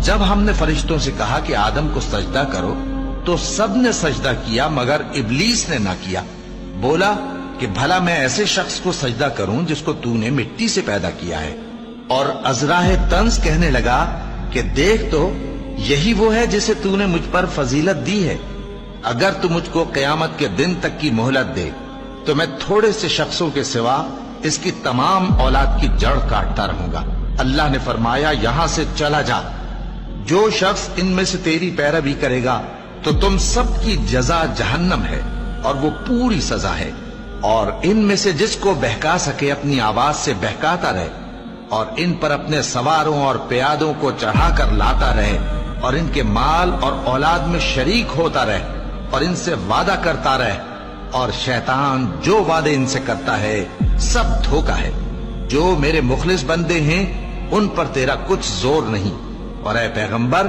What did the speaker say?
جب ہم نے فرشتوں سے کہا کہ آدم کو سجدہ کرو تو سب نے سجدہ کیا مگر ابلیس نے نہ کیا۔ بولا کہ بھلا میں ایسے شخص کو سجدہ کروں جس کو تو نے مٹی سے پیدا کیا ہے۔ اور عذراء طنز کہنے لگا کہ دیکھ تو یہی وہ ہے جسے تو نے مجھ پر فضیلت دی ہے، اگر تو مجھ کو قیامت کے دن تک کی مہلت دے تو میں تھوڑے سے شخصوں کے سوا اس کی تمام اولاد کی جڑ کاٹتا رہوں گا۔ اللہ نے فرمایا یہاں سے چلا جا، جو شخص ان میں سے تیری پیروی کرے گا تو تم سب کی جزا جہنم ہے اور وہ پوری سزا ہے، اور ان میں سے جس کو بہکا سکے اپنی آواز سے بہکاتا رہے، اور ان پر اپنے سواروں اور پیادوں کو چڑھا کر لاتا رہے، اور ان کے مال اور اولاد میں شریک ہوتا رہے، اور ان سے وعدہ کرتا رہے، اور شیطان جو وعدے ان سے کرتا ہے سب دھوکا ہے۔ جو میرے مخلص بندے ہیں ان پر تیرا کچھ زور نہیں، اور اے پیغمبر